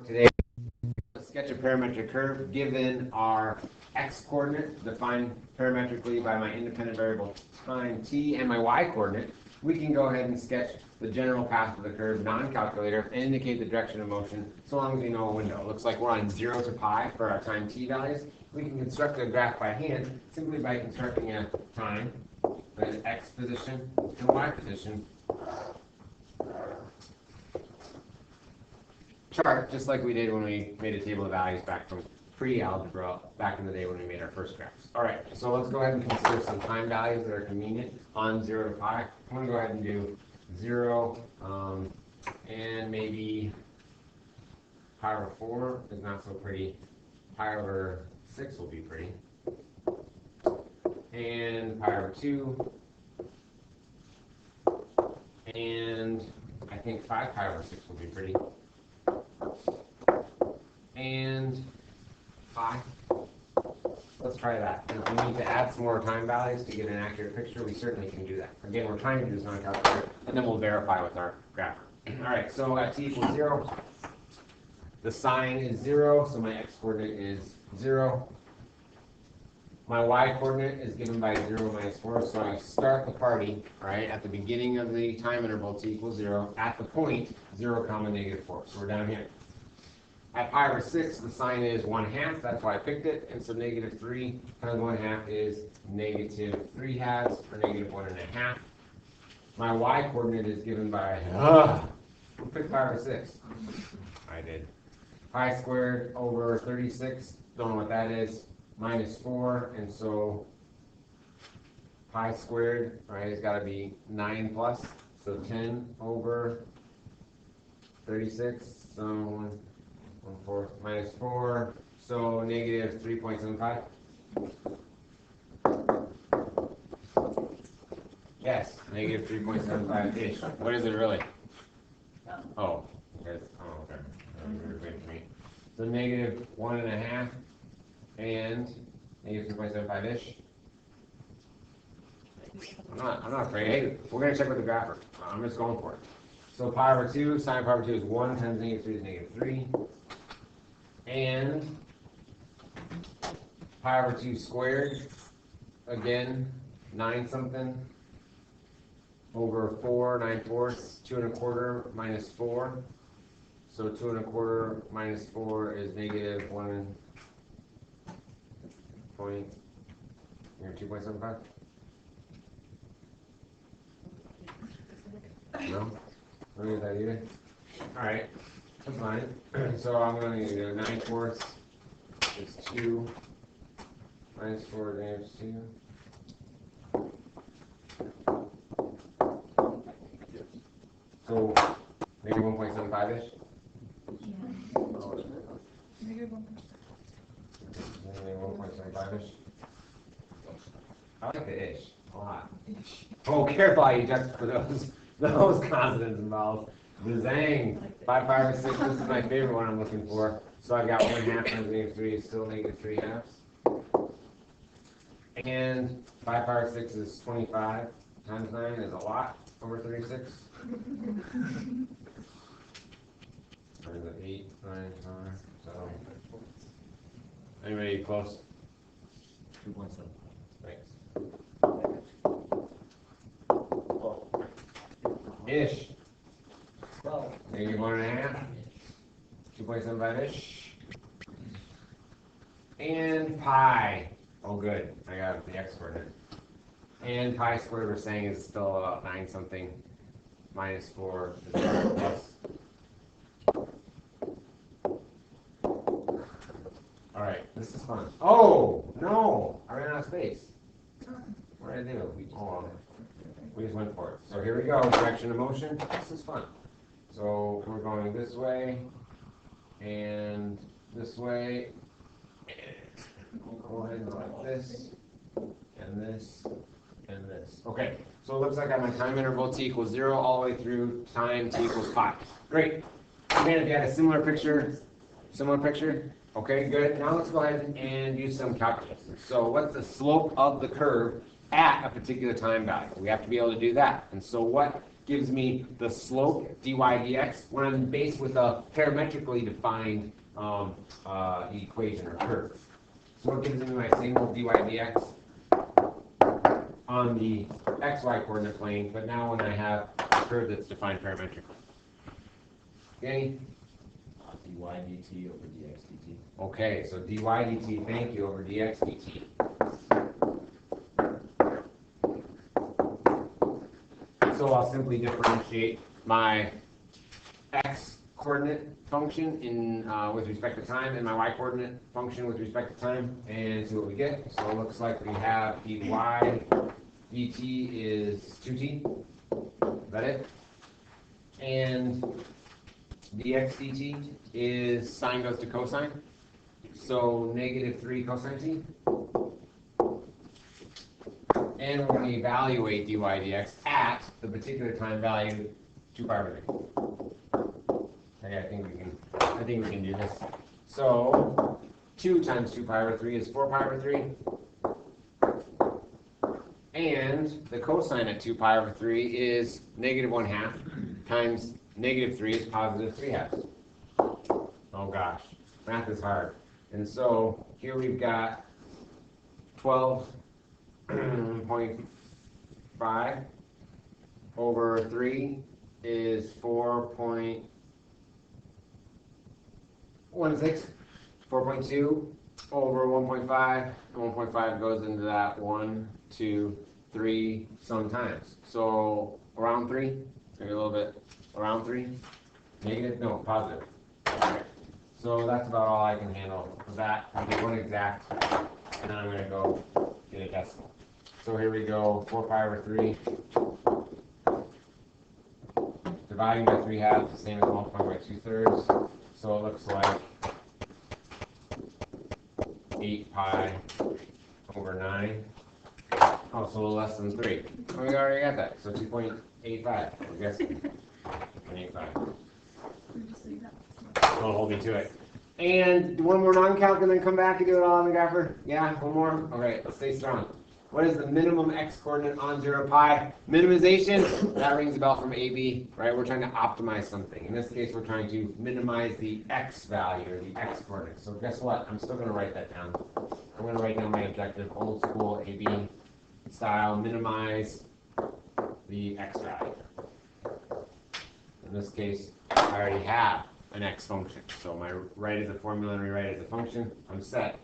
Today, let's sketch a parametric curve given our x-coordinate defined parametrically by my independent variable time t and my y-coordinate. We can go ahead and sketch the general path of the curve, non-calculator, and indicate the direction of motion so long as we know a window. It looks like we're on 0 to pi for our time t values. We can construct a graph by hand simply by constructing a time, an x position, and y position chart, just like we did when we made a table of values back from pre-algebra, back in the day when we made our first graphs. All right, so let's go ahead and consider some time values that are convenient on 0 to pi. I'm going to go ahead and do 0, and maybe pi over 4 is not so pretty. Pi over 6 will be pretty. And pi over 2. And I think 5 pi over 6 will be pretty. And pi. Let's try that. And if we need to add some more time values to get an accurate picture, we certainly can do that. Again, we're trying to do this non-calculator, and then we'll verify with our grapher. All right, so at t equals 0, the sign is 0, so my x-coordinate is 0. My y-coordinate is given by 0 minus 4, so I start the party, right, at the beginning of the time interval, t equals 0, at the point 0, comma, negative 4. So we're down here. At pi over 6, the sign is 1/2, that's why I picked it, and so negative 3 times 1/2 is negative 3/2, or negative 1.5. My y-coordinate is given by, who picked pi over 6? I did. Pi squared over 36, don't know what that is, minus 4, and so pi squared, right, has got to be 9 plus, so 10 over 36, so 1/4 minus 4, so negative 3.75. Yes, negative 3.75-ish. What is it really? Oh, okay. So negative 1.5 and negative 3.75-ish. I'm not afraid. Hey, we're going to check with the grapher. I'm just going for it. So pi over 2, sine pi over 2 is 1 times negative 3 is negative 3. And pi over 2 squared, again, 9 something, over 4, 9/4, 2 1/4 minus 4. So 2 1/4 minus 4 is negative 2.75. No? Don't get that either. All right. That's fine. So I'm going to do 9/4 is 2 minus 4 negative 2. So maybe 1.75-ish? Negative 1.75-ish? I like the ish a lot. Oh, careful how you juxtapose those consonants involved. The zang. 5 pi over 6, this is my favorite one I'm looking for. So I've got 1/2 times negative 3 is still negative 3/2. And 5 pi over 6 is 25 times 9 is a lot over 36. 8, 9, 5. So, anybody close? 2.7. Thanks. Ish. Negative 1.5. 2.75-ish. And pi. Oh, good. I got the x-coordinate. And pi squared, we're saying, is still about 9 something. Minus 4 is plus. All right, this is fun. Oh, no. I ran out of space. What did I do? We just went for it. So here we go. Direction of motion. This is fun. So we're going this way and this way. We'll go ahead and go like this and this and this. Okay, so it looks like I have my time interval t equals 0 all the way through time t equals pi. Great. Again, if you had a similar picture. Okay, good. Now let's go ahead and use some calculus. So what's the slope of the curve at a particular time value? We have to be able to do that. And so what gives me the slope dy dx when I'm based with a parametrically defined equation or curve. So what gives me my signal dy dx on the xy coordinate plane, but now when I have a curve that's defined parametrically. Okay? dy dt over dx dt. Okay, so dy dt, thank you, over dx dt. So I'll simply differentiate my x coordinate function in with respect to time and my y coordinate function with respect to time and see what we get. So it looks like we have dy dt is 2t. Is that it? And dx dt is sine goes to cosine. So negative 3 cosine t. And we're going to evaluate dy dx at the particular time value 2 pi over 3. Okay, I think we can do this. So 2 times 2 pi over 3 is 4 pi over 3. And the cosine at 2 pi over 3 is negative 1/2 times negative 3 is positive 3/2. Oh gosh, math is hard. And so here we've got 12.5 over 3 is 4.16. 4.2 over 1.5, and 1.5 goes into that 1, 2, 3 sometimes. So around 3, maybe a little bit around 3. Negative? No, positive. Okay. So that's about all I can handle for that. I'll do one exact, and then I'm going to go get a decimal. So here we go, 4 pi over 3. Dividing by 3/2 is the same as multiplying by 2/3. So it looks like 8 pi over 9. Oh, so a little less than 3. Oh, we already got that. So 2.85, I guess. 2.85. Don't hold me to it. And one more non-calc and then come back and do it all on the grapher? Yeah, one more? Okay, let's stay strong. What is the minimum x coordinate on 0 pi? Minimization, that rings a bell from AB, right? We're trying to optimize something. In this case, we're trying to minimize the x value, or the x coordinate. So guess what? I'm still going to write that down. I'm going to write down my objective, old school AB style, minimize the x value. In this case, I already have an x function. So my right is a formula and rewrite it as a function. I'm set.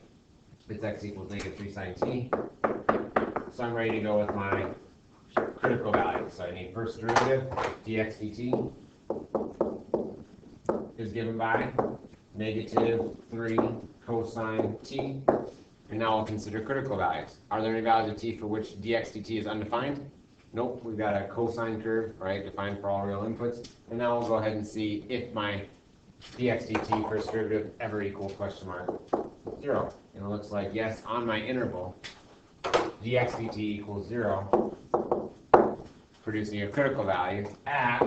It's x equals negative 3 sine t. So I'm ready to go with my critical value. So I need first derivative, dx dt is given by negative 3 cosine t. And now I'll consider critical values. Are there any values of t for which dx dt is undefined? Nope, we've got a cosine curve, right, defined for all real inputs. And now we'll go ahead and see if my dx dt first derivative ever equals question mark 0. And it looks like yes, on my interval, dx dt equals 0, producing a critical value at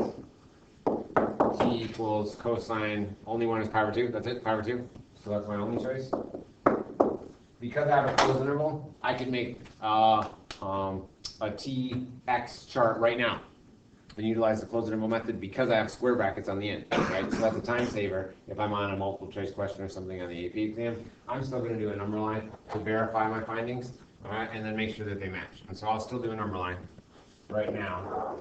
t equals cosine, only one is pi over 2, that's it, pi over 2. So that's my only choice. Because I have a closed interval, I can make a tx chart right now and utilize the closed interval method because I have square brackets on the end, right? So that's a time saver if I'm on a multiple choice question or something on the AP exam. I'm still going to do a number line to verify my findings, all right, and then make sure that they match. And so I'll still do a number line right now.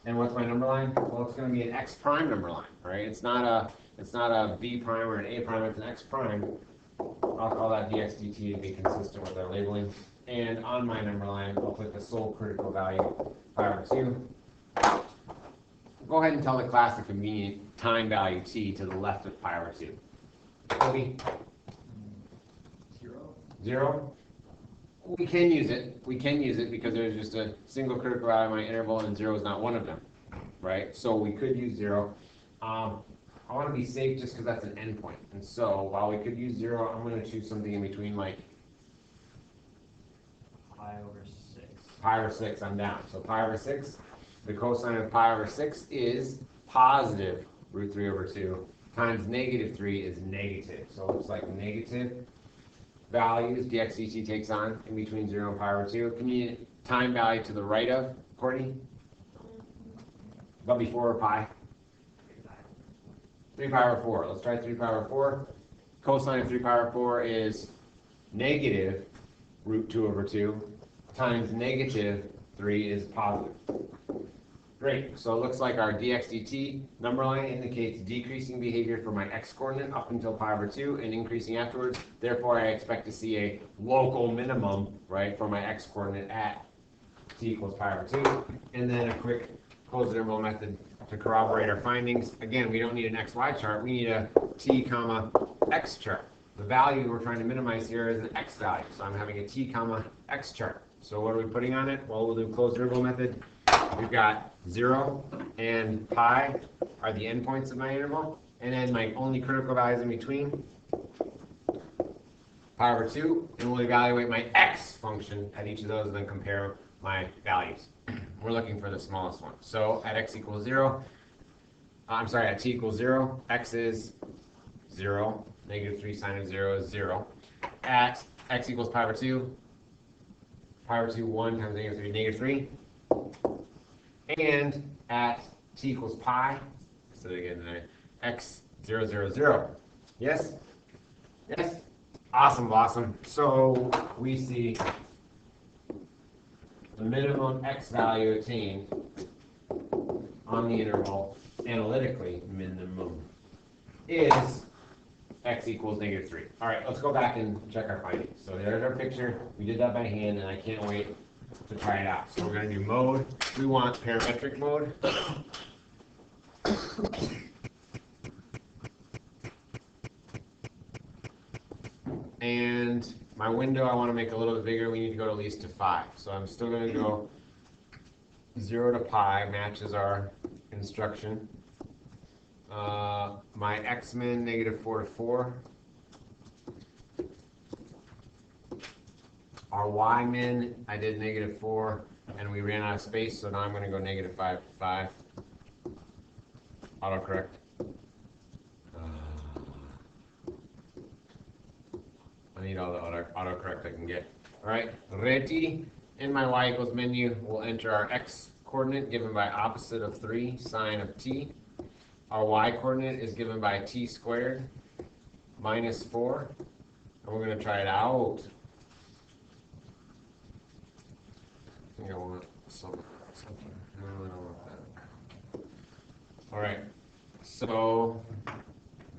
And what's my number line? Well, it's going to be an x prime number line, right? It's not a b prime or an a prime, it's an x prime. I'll call that dx dt to be consistent with our labeling. And on my number line, I'll put the sole critical value, pi over 2. Go ahead and tell the class the convenient time value t to the left of pi over 2. Kobe? 0. We can use it. We can use it because there's just a single critical value in my interval and 0 is not one of them, right? So we could use 0. I want to be safe just because that's an endpoint. And so while we could use 0, I'm going to choose something in between like Pi over 6. Pi over 6, I'm down. So pi over 6, the cosine of pi over 6 is positive root 3 over 2 times negative 3 is negative. So it looks like negative values dx dt takes on in between 0 and pi over 2. Convenient time value to the right of, Courtney? but before pi? 3 pi over 4. Let's try 3 pi over 4. Cosine of 3 pi over 4 is negative root 2 over 2 times negative 3 is positive. Great. So it looks like our dx dt number line indicates decreasing behavior for my x-coordinate up until pi over 2 and increasing afterwards. Therefore, I expect to see a local minimum, right, for my x-coordinate at t equals pi over 2. And then a quick closed interval method to corroborate our findings. Again, we don't need an xy chart. We need a t comma x chart. The value we're trying to minimize here is an x value. So I'm having a t comma x chart. So what are we putting on it? Well, we'll do closed interval method. We've got 0 and pi are the endpoints of my interval. And then my only critical values in between, pi over 2. And we'll evaluate my x function at each of those and then compare my values. We're looking for the smallest one. So at x equals 0, at t equals 0, x is 0, negative 3 sine of 0 is 0. At x equals pi over 2, pi over 2, 1 times negative 3, negative 3. And at t equals pi, so again, x 0, 0, 0. Yes? Yes? Awesome, awesome. So we see the minimum x value attained on the interval, analytically minimum, is x equals negative 3. All right, let's go back and check our findings. So there's our picture. We did that by hand, and I can't wait to try it out. So we're going to do mode. We want parametric mode. And my window I want to make a little bit bigger. We need to go at least to 5. So I'm still going to go 0 to pi, matches our instruction. My x-min, negative 4 to 4. Our y-min, I did negative 4, and we ran out of space, so now I'm going to go negative 5 to 5. Autocorrect. I need all the autocorrect I can get. All right, ready. In my y equals menu, we'll enter our x coordinate given by opposite of 3 sine of t. Our y coordinate is given by t squared minus 4. And we're going to try it out. I think I want something. No, I don't want that. All right. So,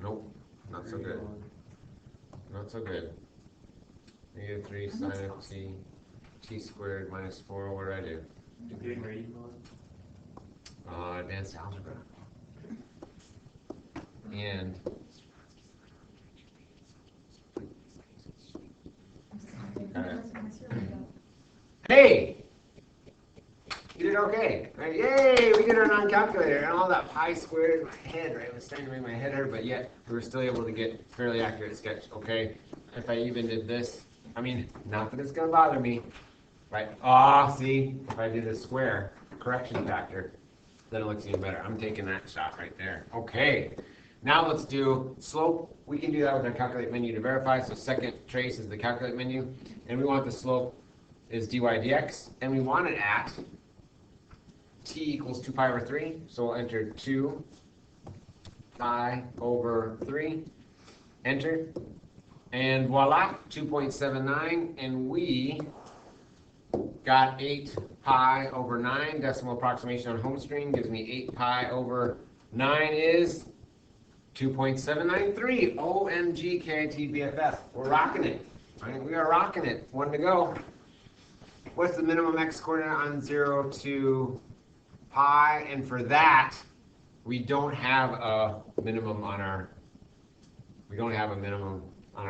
nope, not so good. Not so good. Negative 3 sine of t, t squared minus 4. What do I do? Degree gradient mode? Advanced algebra. And hey, you did okay. Right? Yay, we did our non-calculator, and all that pi squared in my head, right? It was starting to make my head hurt, but yet we were still able to get fairly accurate sketch. Okay, if I even did this, I mean, not that it's gonna bother me, right? See, if I did a square correction factor, then it looks even better. I'm taking that shot right there. Okay, now let's do slope. We can do that with our calculate menu to verify. So second trace is the calculate menu, and we want the slope is dy dx, and we want it at t equals 2 pi over 3. So we'll enter 2 pi over 3, enter, and voila, 2.79, and we got 8 pi over 9. Decimal approximation on home screen gives me 8 pi over 9 is 2.793. OMG, KIT BFF. We're rocking it. Right? We are rocking it. 1 to go. What's the minimum x coordinate on 0 to pi? And for that, we don't have a minimum on our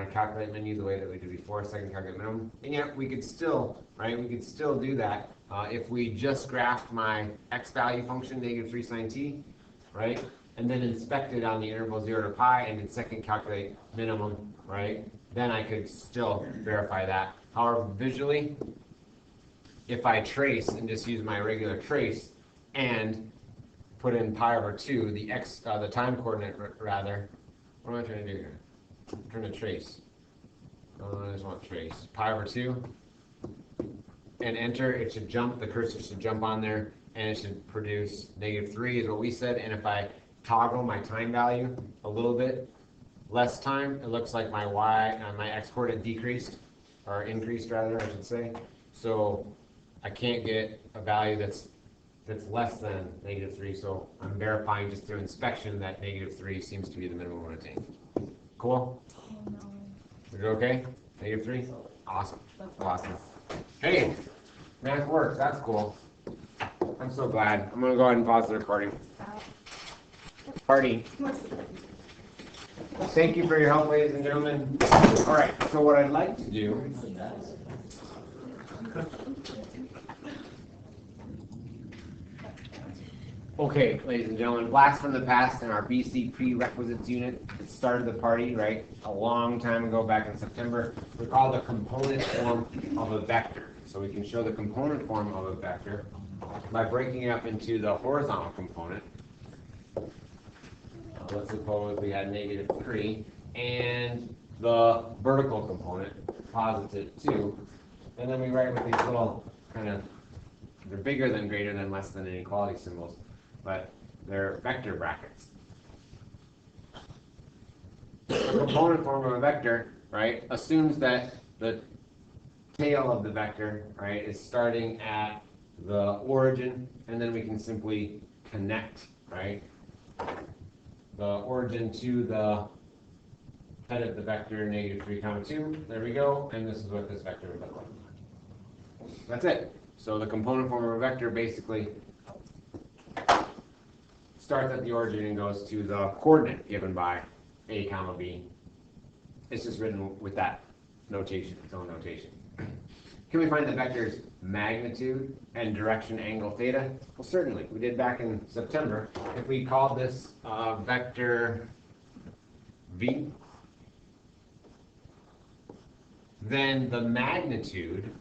calculate menu the way that we did before, second calculate minimum. And yet we could still, right? We could still do that if we just graphed my x value function, negative 3 sine t, right? And then inspect it on the interval 0 to pi and then second calculate minimum, right? Then I could still verify that. However, visually, if I trace and just use my regular trace and put in pi over 2, the time coordinate rather, what am I trying to do here? I'm trying to trace. I just want trace. Pi over 2 and enter. It should jump. The cursor should jump on there. and it should produce -3 is what we said. And if I toggle my time value a little bit less time, it looks like my my x coordinate decreased, or increased rather, I should say. So I can't get a value that's less than -3. So I'm verifying just through inspection that -3 seems to be the minimum one attain. Cool? Oh, no. Is it okay? -3? Awesome. Awesome. Hey, math works. That's cool. I'm so glad. I'm going to go ahead and pause the recording. Party. Thank you for your help, ladies and gentlemen. All right, so what I'd like to do. Okay, ladies and gentlemen, blast from the past in our BC prerequisites unit. It started the party, right, a long time ago, back in September. We call the component form of a vector. So we can show the component form of a vector by breaking it up into the horizontal component. Let's suppose we had -3, and the vertical component, +2. And then we write with these little kind of, they're bigger than, greater than, less than inequality symbols, but they're vector brackets. The component form of a vector, right, assumes that the tail of the vector, right, is starting at the origin, and then we can simply connect, right, the origin to the head of the vector, -3, 2. There we go, and this is what this vector would look like. That's it. So the component form of a vector basically starts at the origin and goes to the coordinate given by a comma b. It's just written with that notation, its own notation. Can we find the vector's magnitude and direction angle theta? Well, certainly. We did back in September. If we called this vector v, then the magnitude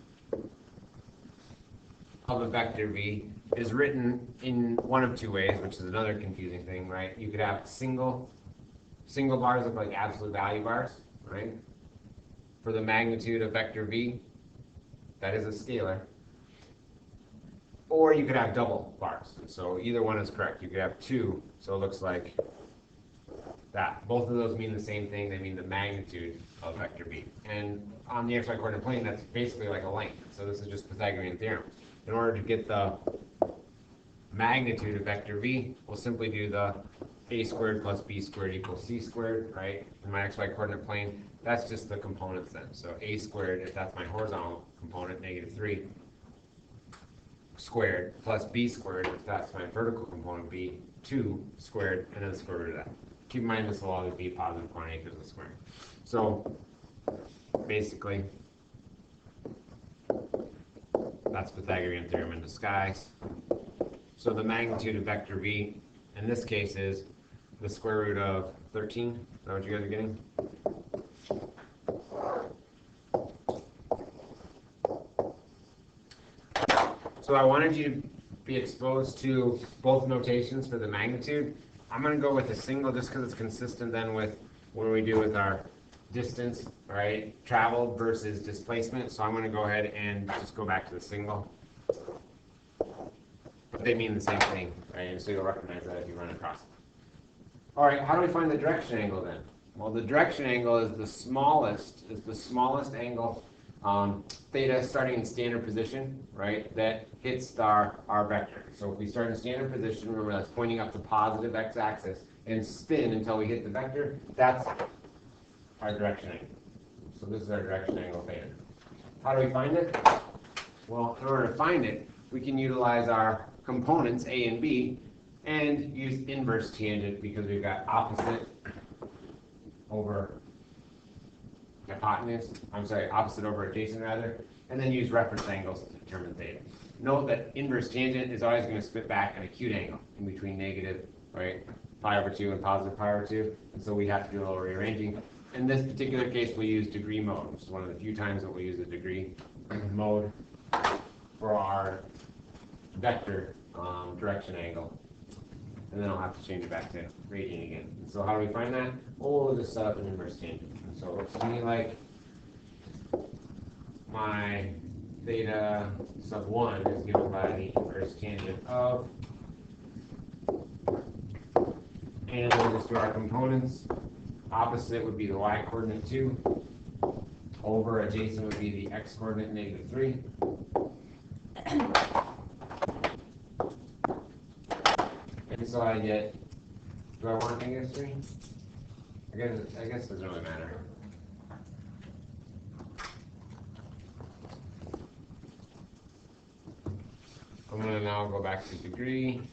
of a vector v is written in one of two ways, which is another confusing thing, right? You could have single bars look like absolute value bars, right? For the magnitude of vector v, that is a scalar. Or you could have double bars. So either one is correct. You could have 2, so it looks like that. Both of those mean the same thing. They mean the magnitude of vector v. And on the xy coordinate plane, that's basically like a length. So this is just Pythagorean theorem. In order to get the magnitude of vector v, we'll simply do the a squared plus b squared equals c squared, right? In my xy coordinate plane, that's just the components then. So a squared, if that's my horizontal component, -3 squared, plus b squared, if that's my vertical component, b, 2 squared, and then the square root of that. Keep in mind this will always be positive quantity because of the square. So basically, that's Pythagorean theorem in disguise. So the magnitude of vector v in this case is the square root of 13. Is that what you guys are getting? So I wanted you to be exposed to both notations for the magnitude. I'm going to go with a single just because it's consistent then with what we do with our distance, right? Traveled versus displacement. So I'm going to go ahead and just go back to the single. But they mean the same thing, right? And so you'll recognize that if you run across it. All right, how do we find the direction angle then? Well, the direction angle is the smallest angle, theta starting in standard position, right? That hits our vector. So if we start in standard position, remember that's pointing up the positive x-axis, and spin until we hit the vector, that's our direction angle. So this is our direction angle theta. How do we find it? Well, in order to find it, we can utilize our components a and b and use inverse tangent because we've got opposite over hypotenuse, opposite over adjacent rather, and then use reference angles to determine theta. Note that inverse tangent is always going to spit back an acute angle in between negative, right, pi/2 and positive pi/2, and so we have to do a little rearranging. In this particular case, we use degree mode, which is one of the few times that we use a degree mode for our vector direction angle. And then I'll have to change it back to radian again. So how do we find that? Oh, we'll just set up an inverse tangent. So it looks to me like my theta sub 1 is given by the inverse tangent of, and we'll just do our components. Opposite would be the y coordinate 2, over adjacent would be the x coordinate -3. And so I get, do I want -3? I guess it doesn't really matter. I'm going to now go back to degree.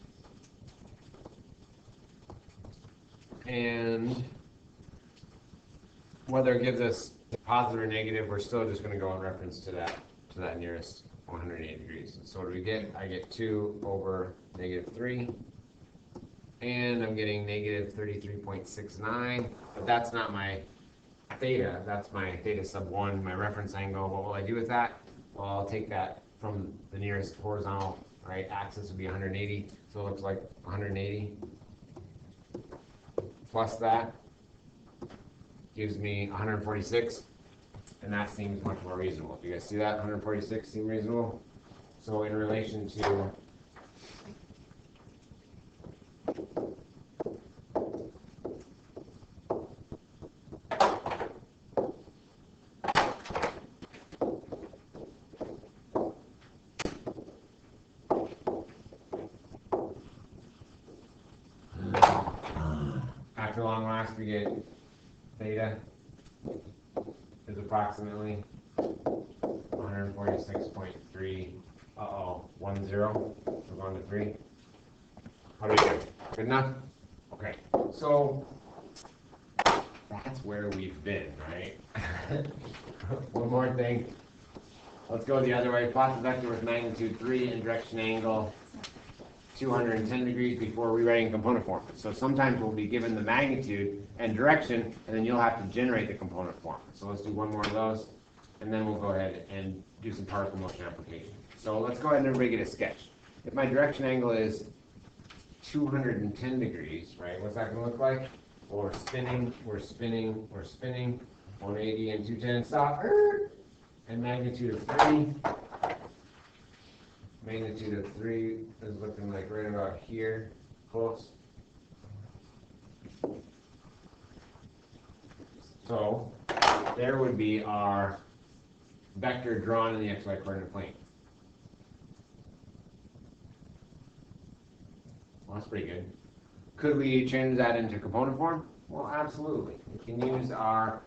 And whether it gives us positive or negative, we're still just going to go in reference to that nearest 180 degrees. So what do we get? I get 2 over -3. And I'm getting -33.69. But that's not my theta. That's my theta sub 1, my reference angle. What will I do with that? Well, I'll take that from the nearest horizontal, right, axis would be 180. So it looks like 180 plus that gives me 146, and that seems much more reasonable. Do you guys see that? 146 seem reasonable? So in relation to after long last, we get theta is approximately 146.3, 10, we're going to 3. How do we do? Good enough? Okay, so that's where we've been, right? One more thing. Let's go the other way. Plot the vector with magnitude 3 and direction angle 210 degrees before rewriting component form. So sometimes we'll be given the magnitude and direction, and then you'll have to generate the component form. So let's do one more of those, and then we'll go ahead and do some particle motion application. So let's go ahead and everybody get a sketch. If my direction angle is 210 degrees, right, what's that going to look like? Well, we're spinning, 180 and 210, stop, and magnitude of 3. Magnitude of 3 is looking like right about here, close. So there would be our vector drawn in the xy coordinate plane. Well, that's pretty good. Could we change that into component form? Well, absolutely. We can use our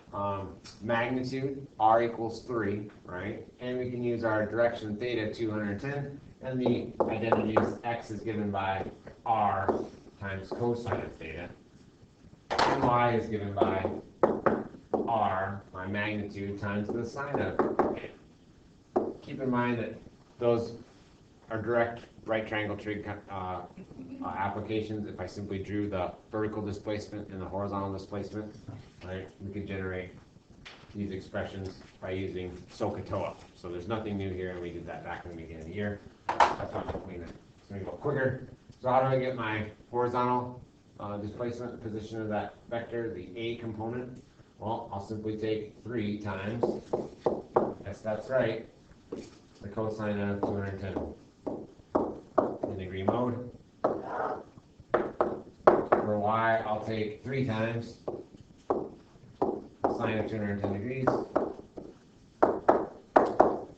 magnitude, r equals 3, right? And we can use our direction theta, 210. And the identities x is given by r times cosine of theta. And y is given by r, my magnitude, times the sine of theta. Keep in mind that those are direct right triangle trig applications. If I simply drew the vertical displacement and the horizontal displacement, right, we could generate these expressions by using SOHCAHTOA. So there's nothing new here, and we did that back in the beginning of the year. I thought it's going to go quicker. So how do I get my horizontal displacement position of that vector, the A component? Well, I'll simply take 3 times, yes, that's right, the cosine of 210 in degree mode. For y, I'll take 3 times sine of 210 degrees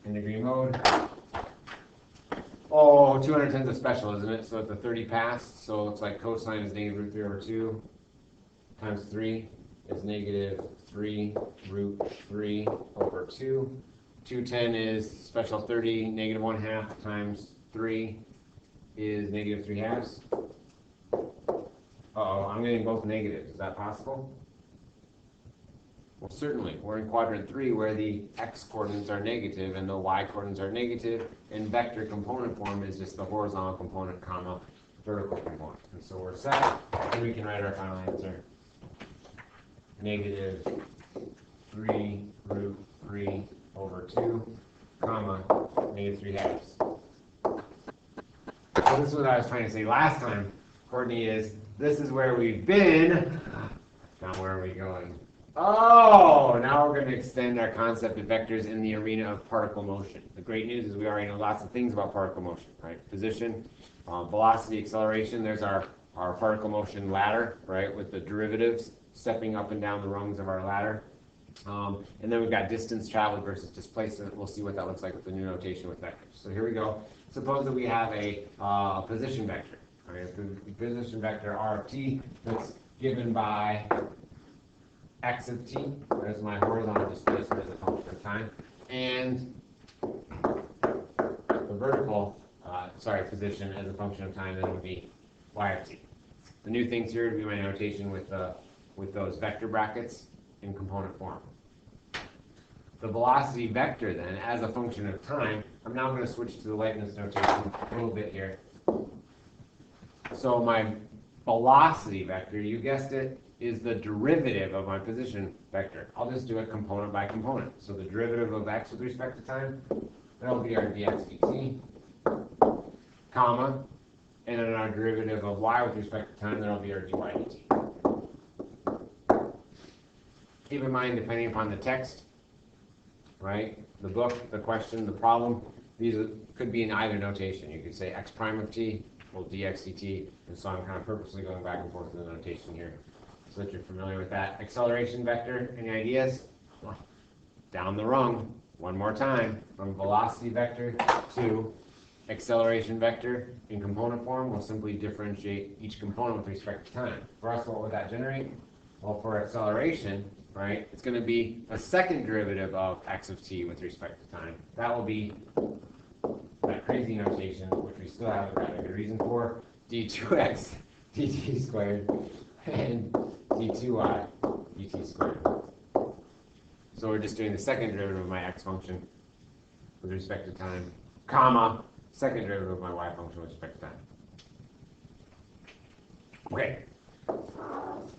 in degree mode. Oh, 210 is a special, isn't it? So it's a 30 past, so it's like cosine is negative root 3 over 2 times 3 is negative 3 root 3 over 2. 210 is special 30, negative 1/2 times 3 is negative 3/2. Uh-oh, I'm getting both negatives. Is that possible? Well, certainly. We're in quadrant 3 where the x coordinates are negative and the y coordinates are negative, and vector component form is just the horizontal component, comma, vertical component. And so we're set, and we can write our final answer. Negative 3 root 3 over 2, comma, negative 3/2. So this is what I was trying to say last time, Courtney, is this is where we've been. Now where are we going? Oh, now we're going to extend our concept of vectors in the arena of particle motion. The great news is we already know lots of things about particle motion, right? Position, velocity, acceleration. There's our particle motion ladder, right, with the derivatives stepping up and down the rungs of our ladder. And then we've got distance traveled versus displacement. We'll see what that looks like with the new notation with vectors. So here we go. Suppose that we have a position vector, right? A position vector R of t that's given by x of t. There's my horizontal displacement as a function of time. And the vertical, position as a function of time, then it would be y of t. The new things here would be my notation with those vector brackets in component form. The velocity vector then, as a function of time, I'm now going to switch to the Leibniz notation a little bit here. So my velocity vector, you guessed it, is the derivative of my position vector. I'll just do it component by component. So the derivative of x with respect to time, that'll be our dx dt, comma, and then our derivative of y with respect to time, that'll be our dy dt. Keep in mind, depending upon the text, right, the book, the question, the problem, these could be in either notation. You could say x prime of t, well, dx dt, and so I'm kind of purposely going back and forth with the notation here so that you're familiar with that. Acceleration vector, any ideas? Down the rung, one more time, from velocity vector to acceleration vector in component form, we'll simply differentiate each component with respect to time. For us, what would that generate? Well, for acceleration, right, it's going to be a second derivative of x of t with respect to time. That will be that crazy notation, which we still have a rather good reason for, d2x dt squared and d2y dt squared. So we're just doing the second derivative of my x function with respect to time, comma, second derivative of my y function with respect to time. Okay.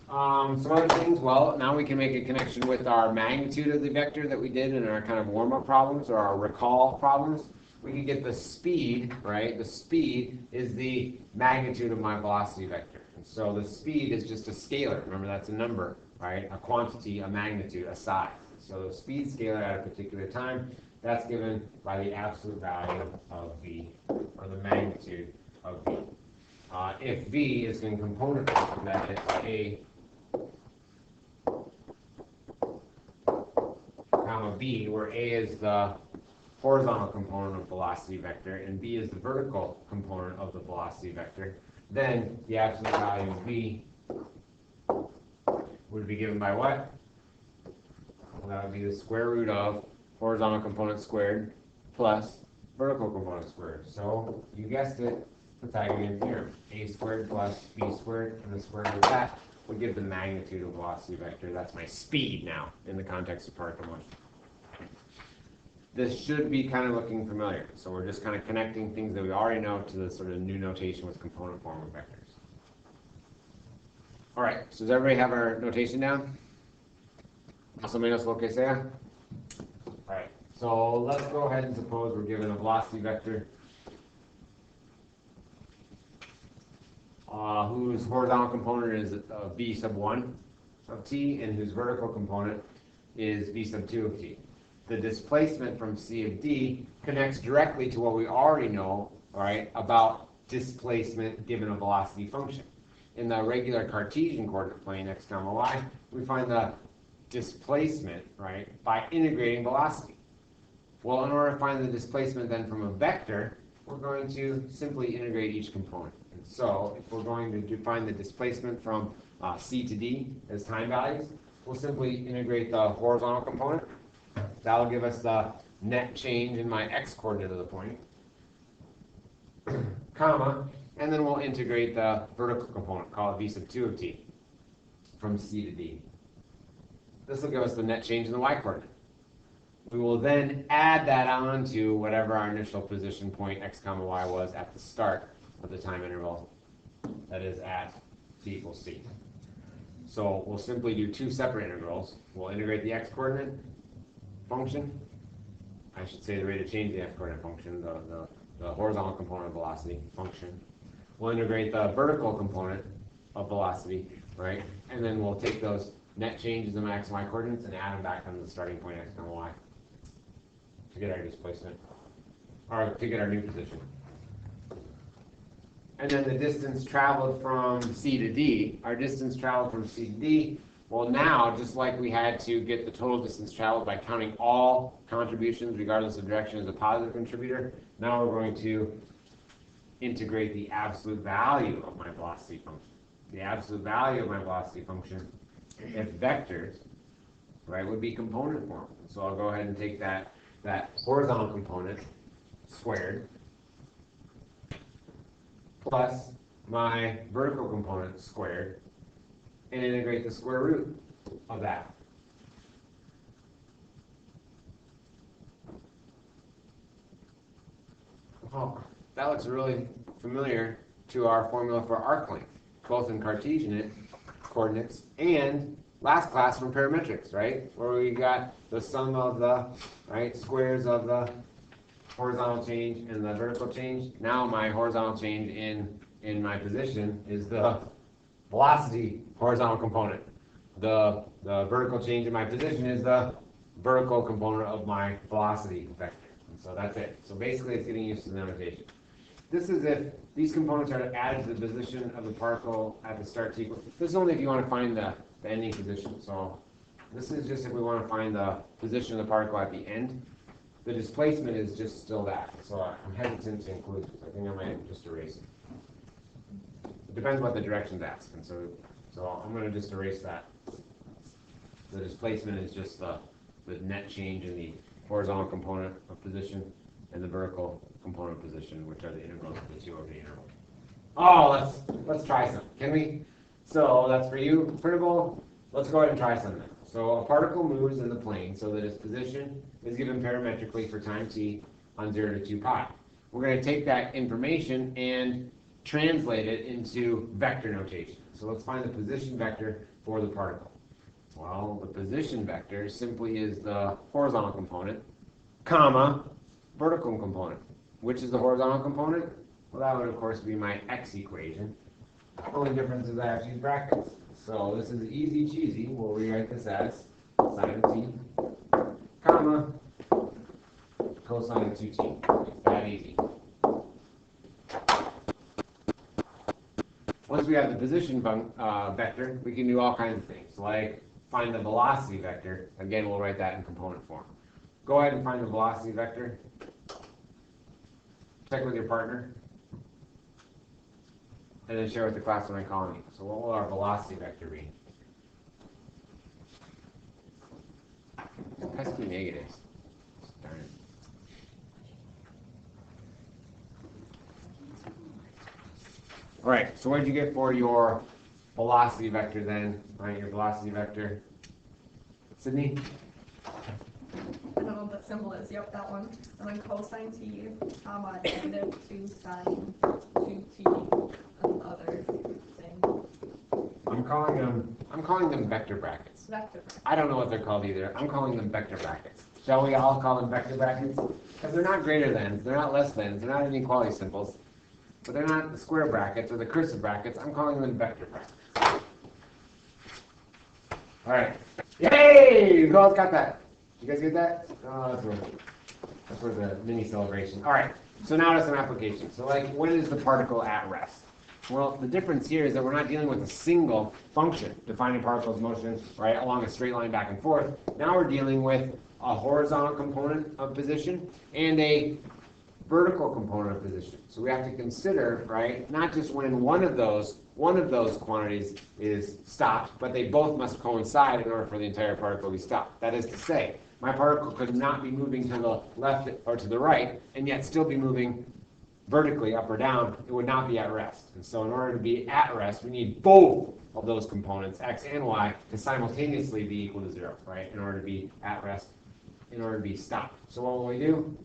Some other things, well, now we can make a connection with our magnitude of the vector that we did in our kind of warm-up problems or our recall problems. We can get the speed, right? The speed is the magnitude of my velocity vector. And so the speed is just a scalar. Remember, that's a number, right? A quantity, a magnitude, a size. So the speed scalar at a particular time, that's given by the absolute value of v, or the magnitude of v. If v is in component form, that is a comma b, where a is the horizontal component of velocity vector and b is the vertical component of the velocity vector, then the absolute value of v would be given by what? Well, that would be the square root of horizontal component squared plus vertical component squared. So you guessed it, Pythagorean theorem. A squared plus b squared, and the square root of that would give the magnitude of velocity vector. That's my speed now in the context of particle motion. This should be kind of looking familiar. So we're just kind of connecting things that we already know to the sort of new notation with component form of vectors. All right, so does everybody have our notation down? Más o menos lo que sea? All right, so let's go ahead and suppose we're given a velocity vector whose horizontal component is v sub 1 of t and whose vertical component is v sub 2 of t. The displacement from c of d connects directly to what we already know, right, about displacement given a velocity function. In the regular Cartesian coordinate plane, x comma y, we find the displacement, right, by integrating velocity. Well, in order to find the displacement then from a vector, we're going to simply integrate each component. And so if we're going to find the displacement from c to d as time values, we'll simply integrate the horizontal component. That'll give us the net change in my x-coordinate of the point, comma, and then we'll integrate the vertical component, call it v sub 2 of t, from c to d. This will give us the net change in the y-coordinate. We will then add that on to whatever our initial position point x comma y was at the start of the time interval, that is at t equals c. So we'll simply do two separate integrals. We'll integrate the x-coordinate function. I should say the rate of change of the x-coordinate function, the horizontal component of velocity function. We'll integrate the vertical component of velocity, right? And then we'll take those net changes in my x and y coordinates and add them back on the starting point x and y to get our displacement, or to get our new position. And then the distance traveled from C to D, our distance traveled from C to D, well now, just like we had to get the total distance traveled by counting all contributions regardless of direction as a positive contributor, now we're going to integrate the absolute value of my velocity function. The absolute value of my velocity function, if vectors, right, would be component form. So I'll go ahead and take that horizontal component squared plus my vertical component squared and integrate the square root of that. Oh, that looks really familiar to our formula for arc length, both in Cartesian coordinates and last class from parametrics, right? Where we got the sum of the squares of the horizontal change and the vertical change. Now my horizontal change in my position is the velocity horizontal component. The vertical change in my position is the vertical component of my velocity vector. And so that's it. So basically it's getting used to the notation. This is if these components are added to the position of the particle at the start sequence. This is only if you want to find the ending position. So this is just if we want to find the position of the particle at the end. The displacement is just still that. So I'm hesitant to include this. I think I might just erase it. It depends what the direction's asking. So I'm going to just erase that. The displacement is just the net change in the horizontal component of position and the vertical component position, which are the integrals of the two over the interval. Oh, let's try some, can we? So that's for you, printable. Let's go ahead and try something. So a particle moves in the plane so that its position is given parametrically for time t on 0 to 2 pi. We're going to take that information and translate it into vector notation. So let's find the position vector for the particle. Well, the position vector simply is the horizontal component, comma, vertical component. Which is the horizontal component? Well, that would, of course, be my x equation. The only difference is I have to use brackets. So this is easy cheesy. We'll rewrite this as sine of t, comma, cosine of 2t. It's that easy. Once we have the position vector, we can do all kinds of things, like find the velocity vector. Again, we'll write that in component form. Go ahead and find the velocity vector. Check with your partner. And then share with the class what I'm calling you. So what will our velocity vector be? Pesky negatives. Darn it. All right, so what did you get for your velocity vector then? All right, your velocity vector. Sydney? I don't know what the symbol is. Yep, that one. And then cosine t, comma, negative 2 sine 2t, and the other thing. I'm calling them vector brackets. Vector. I don't know what they're called either. I'm calling them vector brackets. Shall we all call them vector brackets? Because they're not greater than, they're not less than, they're not inequality symbols, but they're not the square brackets or the cursive brackets. I'm calling them vector brackets. All right. Yay! Who else got that? You guys get that? Oh, that's for the mini celebration. All right. So now to some applications. So like, when is the particle at rest? Well, the difference here is that we're not dealing with a single function defining particle's motion, right, along a straight line back and forth. Now we're dealing with a horizontal component of position and a vertical component of position. So we have to consider, right, not just when one of those quantities is stopped, but they both must coincide in order for the entire particle to be stopped. That is to say, my particle could not be moving to the left or to the right and yet still be moving vertically up or down. It would not be at rest. And so in order to be at rest, we need both of those components, x and y, to simultaneously be equal to 0, right, in order to be at rest, in order to be stopped. So what will we do?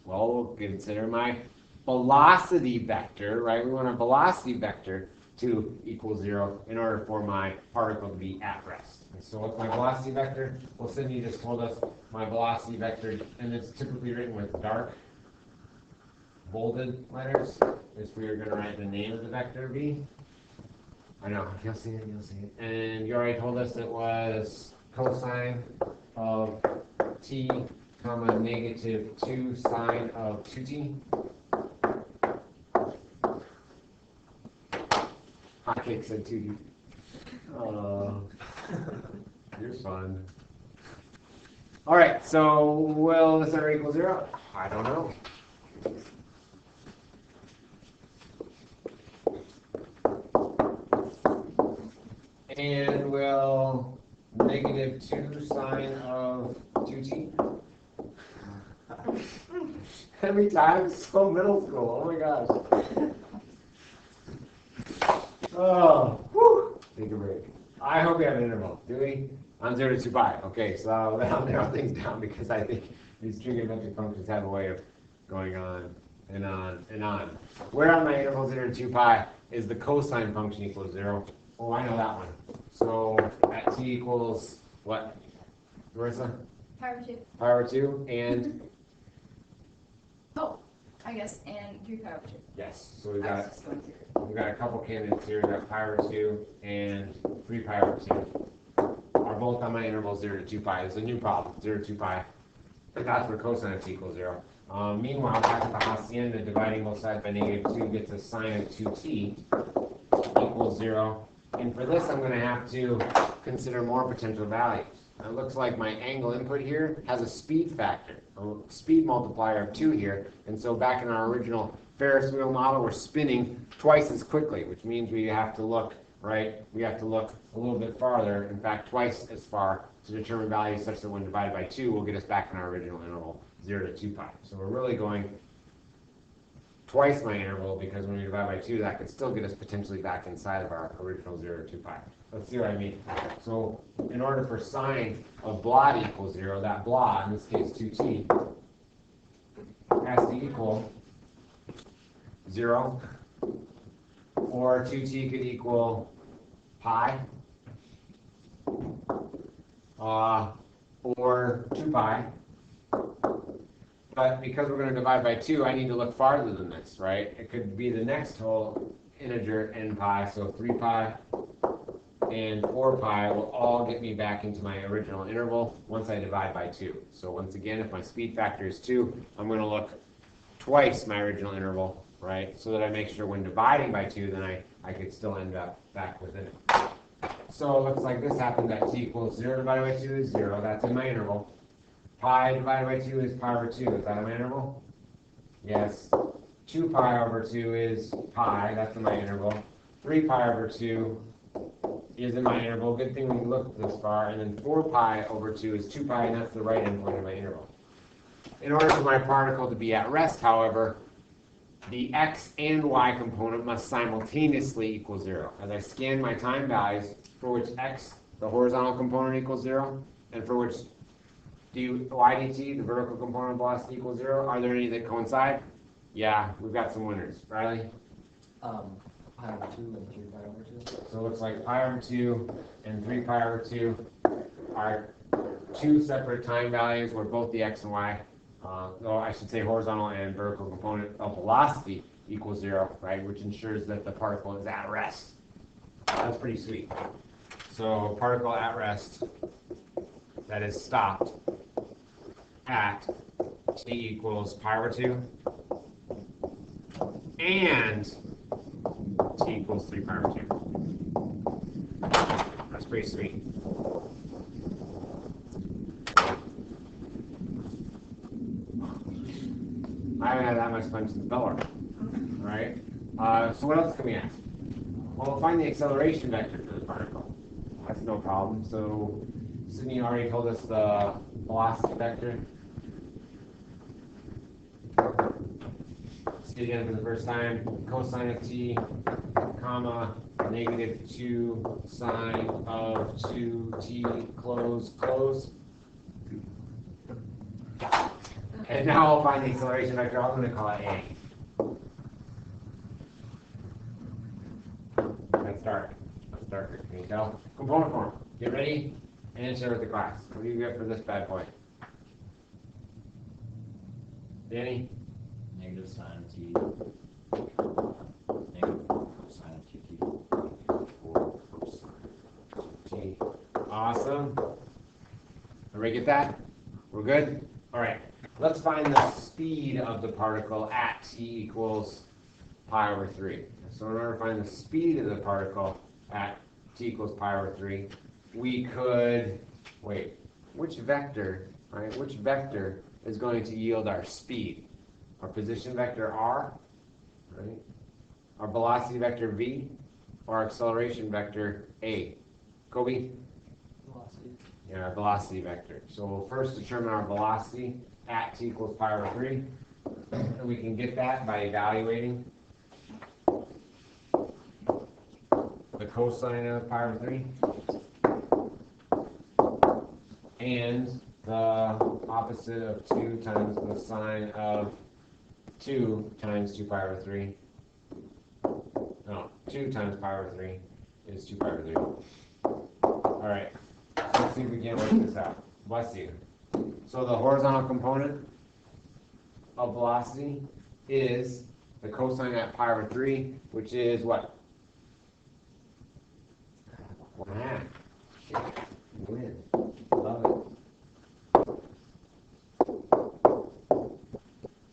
Well, we'll consider my velocity vector, right? We want our velocity vector to equal 0 in order for my particle to be at rest. And so what's my velocity vector? Well, Sydney just told us my velocity vector, and it's typically written with dark bolded letters, is we are going to write the name of the vector v. I know, you'll see it, you'll see it. And you already told us it was cosine of t comma negative 2 sine of 2t. Hotcake said 2t. Oh, you're fun. All right, so will this ever equal 0? I don't know. And will negative 2 sine of 2t? Every time, so middle school. Oh my gosh. Oh, whew. Take a break. I hope we have an interval. Do we? On 0 to 2 pi. Okay, so I'll narrow things down because I think these trigonometric functions have a way of going on and on and on. Where on my interval 0 to 2 pi is the cosine function equals 0? Oh, I know that one. So at t equals what, Marissa? Pi over 2. Pi over 2 and? Oh, I guess, and 3 pi over 2. Yes, so we've I was got just going through. We've got a couple candidates here. We've got pi over 2 and 3 pi over 2 are both on my interval 0 to 2 pi. It's a new problem, 0 to 2 pi. And that's where cosine of t equals 0. Meanwhile, back at the hacienda, dividing both sides by negative 2 gets a sine of 2t equals 0. And for this, I'm going to have to consider more potential values. It looks like my angle input here has a speed factor, a speed multiplier of 2 here. And so back in our original Ferris wheel model, we're spinning twice as quickly, which means we have to look, right? We have to look a little bit farther, in fact, twice as far to determine values such that when divided by 2, will get us back in our original interval, 0 to 2 pi. So we're really going twice my interval because when we divide by 2, that could still get us potentially back inside of our original 0 to 2 pi. Let's see what I mean. So in order for sine of blah to equal 0, that blah, in this case 2t, has to equal 0, or 2t could equal pi, or 2 pi. But because we're going to divide by 2, I need to look farther than this, right? It could be the next whole integer n pi, so 3 pi and 4 pi will all get me back into my original interval once I divide by 2. So once again, if my speed factor is 2, I'm going to look twice my original interval, right? So that I make sure when dividing by 2, then I could still end up back within it. So it looks like this happens at t equals 0 divided by 2 is 0. That's in my interval. Pi divided by 2 is pi over 2. Is that in my interval? Yes. 2 pi over 2 is pi. That's in my interval. 3 pi over 2 is in my interval. Good thing we looked this far. And then 4 pi over 2 is 2 pi, and that's the right endpoint of my interval. In order for my particle to be at rest, however, the x and y component must simultaneously equal 0. As I scan my time values, for which x, the horizontal component, equals 0, and for which y dt, the vertical component of velocity, equals 0, are there any that coincide? Yeah, we've got some winners. Riley? Pi over 2 and 3 pi over 2. So it looks like pi over 2 and 3 pi over 2 are two separate time values where both the x and y, or I should say horizontal and vertical component of velocity equals 0, right, which ensures that the particle is at rest. That's pretty sweet. So particle at rest, that is stopped at t equals pi over 2 and t equals 3 pi over 2. That's pretty sweet. I haven't had that much fun since Bellwork. Right? So what else can we ask? Well, find the acceleration vector for the particle. That's no problem. So Sydney already told us the velocity vector. See it again for the first time. Cosine of t, comma, negative 2 sine of 2t, close, close. And now I'll find the acceleration vector. I'm going to call it A. Let's start. Can you tell? Component form. Get ready and answer with the class. What do you get for this bad boy? Danny? Negative sine of t. Negative sine of 2t. 4 Awesome. Everybody get that? We're good? All right. Let's find the speed of the particle at t equals pi over 3. So in order to find the speed of the particle at t equals pi over 3, we could, wait, which vector, right? Which vector is going to yield our speed? Our position vector r, right? Our velocity vector v, or our acceleration vector a? Kobe? Velocity. Yeah, our velocity vector. So we'll first determine our velocity at t equals pi over 3. And we can get that by evaluating the cosine of pi over 3 and the opposite of 2 times the sine of 2 times 2 pi over 3. No, 2 times pi over 3 is 2 pi over 3. All right, so let's see if we can work this out. Bless you. So the horizontal component of velocity is the cosine at pi over 3, which is what? 1/2. You win. Love it.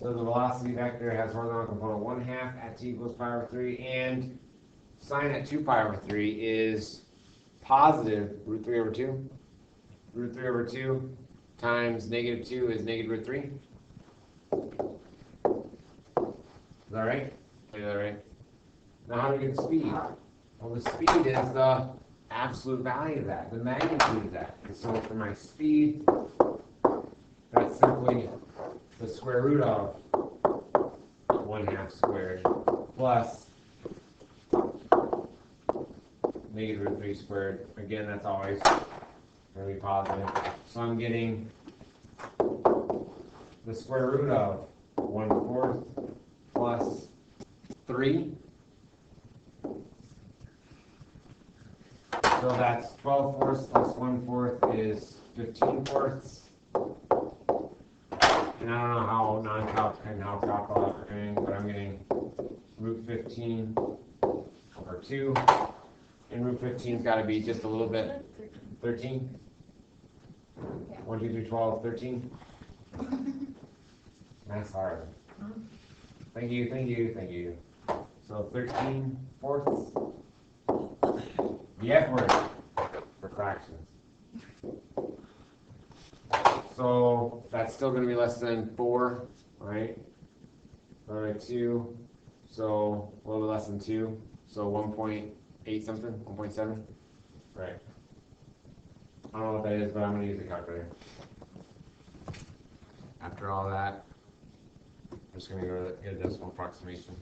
So the velocity vector has horizontal component 1/2 at t equals pi over 3, and sine at 2 pi over 3 is positive root 3 over 2. Root 3 over 2 times negative 2 is negative root 3. Is that right? Is that right? Now how do we get the speed? Well, the speed is the absolute value of that, the magnitude of that. And so for my speed, that's simply the square root of 1/2 squared plus negative root 3 squared. Again, that's always going to be positive. So I'm getting the square root of 1/4 plus 3. So that's 12/4 plus 1/4 is 15/4. And I don't know how non-calc and how calc are doing, but I'm getting root 15 over 2. And root 15's got to be just a little bit. 13? 1, 2, 3, 12, 13? That's hard. Thank you, thank you, thank you. So 13/4. The F word for fractions. So that's still going to be less than 4, right? All right, 2. So a little bit less than 2. So 1.8 something, 1.7. Right. I don't know what that is, but I'm going to use a calculator. After all that, I'm just going to go to get a decimal approximation.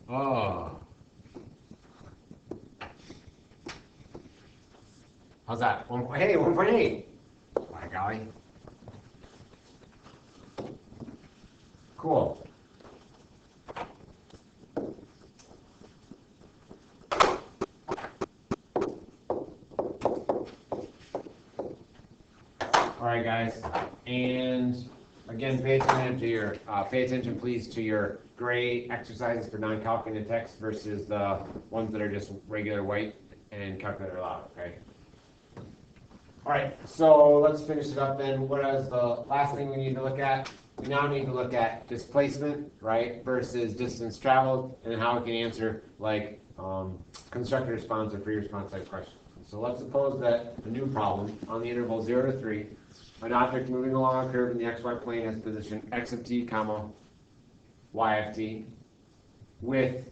Oh. How's that? Hey, 1.8. By golly. Cool. All right, guys. And again, pay attention, please, to your gray exercises for non-calculated text versus the ones that are just regular white and calculator allowed. Okay. All right, so let's finish it up then. What is the last thing we need to look at? We now need to look at displacement, right, versus distance traveled, and how we can answer like constructed response or free response type questions. So let's suppose that a new problem on the interval 0 to 3, an object moving along a curve in the xy plane has position x of t, comma, y of t, with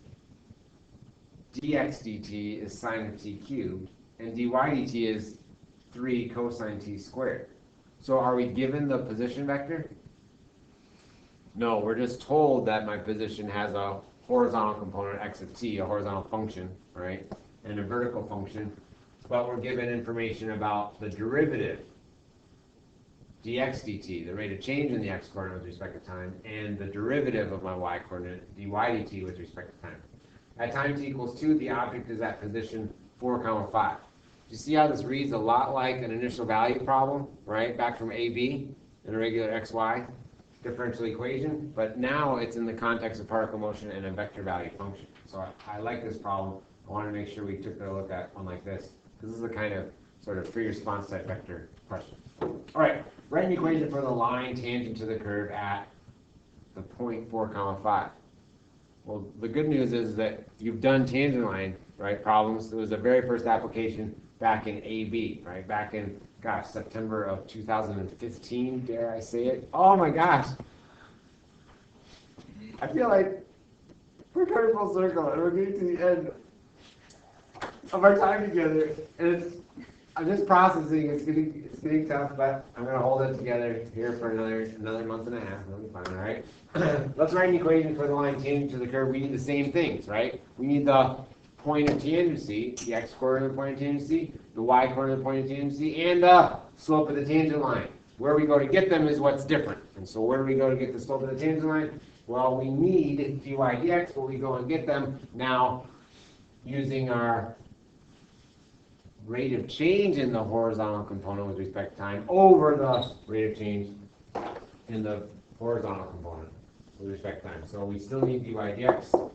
dx dt is sine of t cubed, and dy dt is 3 cosine t squared. So are we given the position vector? No, we're just told that my position has a horizontal component x of t, a horizontal function, right, and a vertical function, but we're given information about the derivative, dx dt, the rate of change in the x coordinate with respect to time, and the derivative of my y coordinate, dy dt, with respect to time. At time t equals 2, the object is at position 4, 5. You see how this reads a lot like an initial value problem, right? Back from AB in a regular XY differential equation, but now it's in the context of particle motion and a vector value function. So I like this problem. I want to make sure we took a look at one like this. This is a kind of sort of free response type vector question. All right, write an equation for the line tangent to the curve at the point 4 comma 5. Well, the good news is that you've done tangent line, right, problems. It was the very first application back in AB, right, back in, gosh, September of 2015, dare I say it? Oh my gosh. I feel like we're coming full circle and we're getting to the end of our time together. And I'm just processing, it's getting tough, but I'm gonna hold it together here for another month and a half. It'll be fine, all right? Let's write an equation for the line tangent to the curve. We need the same things, right? We need the point of tangency, the x coordinate of the point of tangency, the y coordinate of the point of tangency, and the slope of the tangent line. Where we go to get them is what's different. And so where do we go to get the slope of the tangent line? Well, we need dy dx, but we go and get them now using our rate of change in the horizontal component with respect to time over the rate of change in the horizontal component with respect to time. So we still need dy dx.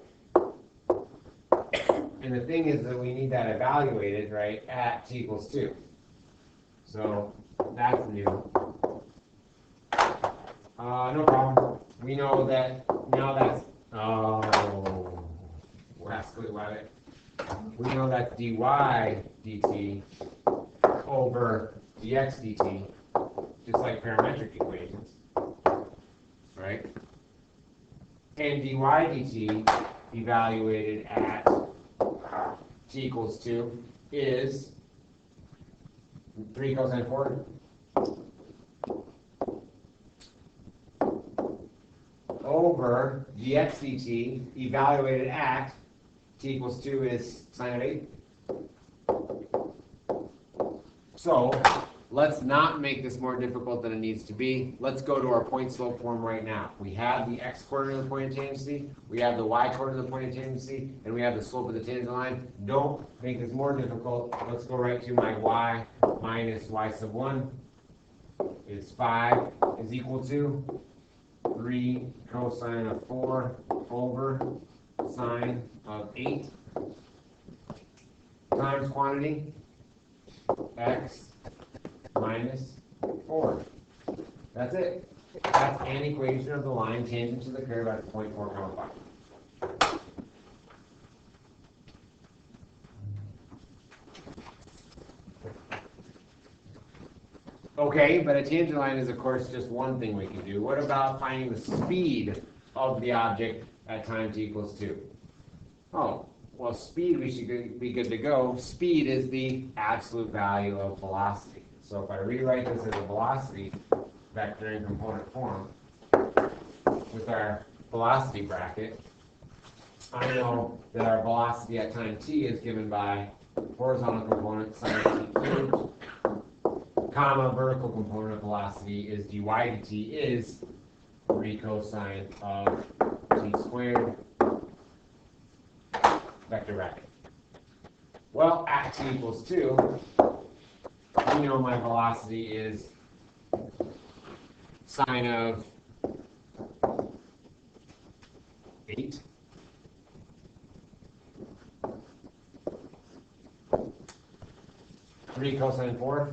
And the thing is that we need that evaluated, right, at t equals 2. So that's new. No problem. We know that now that's, oh, rascally rabbit. We know that dy dt over dx dt, just like parametric equations, right? And dy dt evaluated at t equals 2 is 3 cosine 4 over dx dt evaluated at t equals 2 is sine of 8. So let's not make this more difficult than it needs to be. Let's go to our point slope form right now. We have the x coordinate of the point of tangency, we have the y coordinate of the point of tangency, and we have the slope of the tangent line. Don't make this more difficult. Let's go right to my y minus y sub 1 is 5 is equal to 3 cosine of 4 over sine of 8 times quantity x minus 4. That's it. That's an equation of the line tangent to the curve at the point 4 comma 5. Okay, but a tangent line is of course just one thing we can do. What about finding the speed of the object at time t equals 2? Oh, well, speed, we should be good to go. Speed is the absolute value of velocity. So if I rewrite this as a velocity vector in component form with our velocity bracket, I know that our velocity at time t is given by horizontal component sine t cubed, comma, vertical component of velocity is dy dt is 3 cosine of t squared vector bracket. Well, at t equals 2, we know my velocity is sine of 8. Three cosine 4.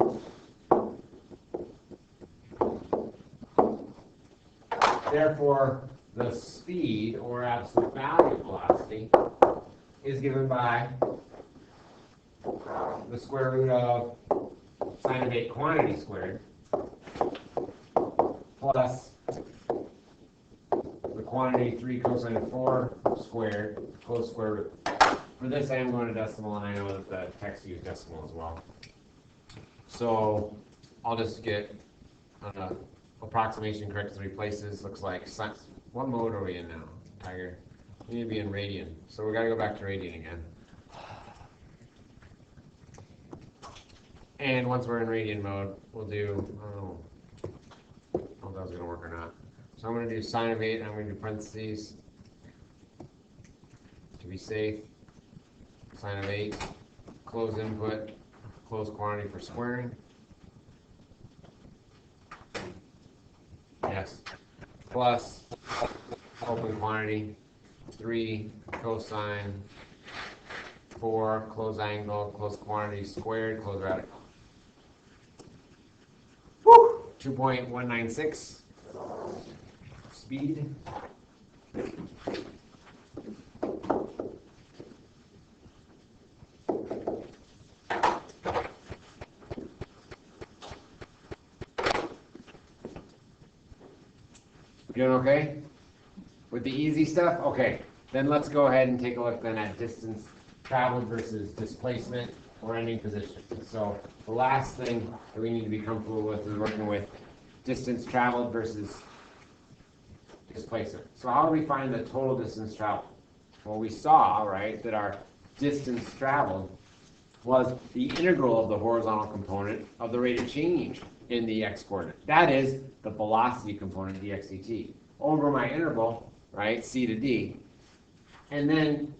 Therefore, the speed or absolute value of velocity is given by the square root of sine of 8 quantity squared plus the quantity 3 cosine of 4 squared close square root. For this, I am going to decimal, and I know that the text used decimal as well. So I'll just get approximation correct to 3 places. Looks like what mode are we in now, Tiger? We need to be in radian, so we got to go back to radian again. And once we're in radian mode, we'll do, I don't know if that was going to work or not. So I'm going to do sine of 8, and I'm going to do parentheses to be safe. Sine of 8, close input, close quantity for squaring. Yes. Plus open quantity 3 cosine 4, close angle, close quantity squared, close radical. Woo! 2.196 speed. Doing okay? With the easy stuff? Okay. Then let's go ahead and take a look then at distance traveled versus displacement or ending position. So the last thing that we need to be comfortable with is working with distance traveled versus displacement. So how do we find the total distance traveled? Well, we saw, right, that our distance traveled was the integral of the horizontal component of the rate of change in the x-coordinate. That is the velocity component, dx dt, over my interval, right, c to d. And then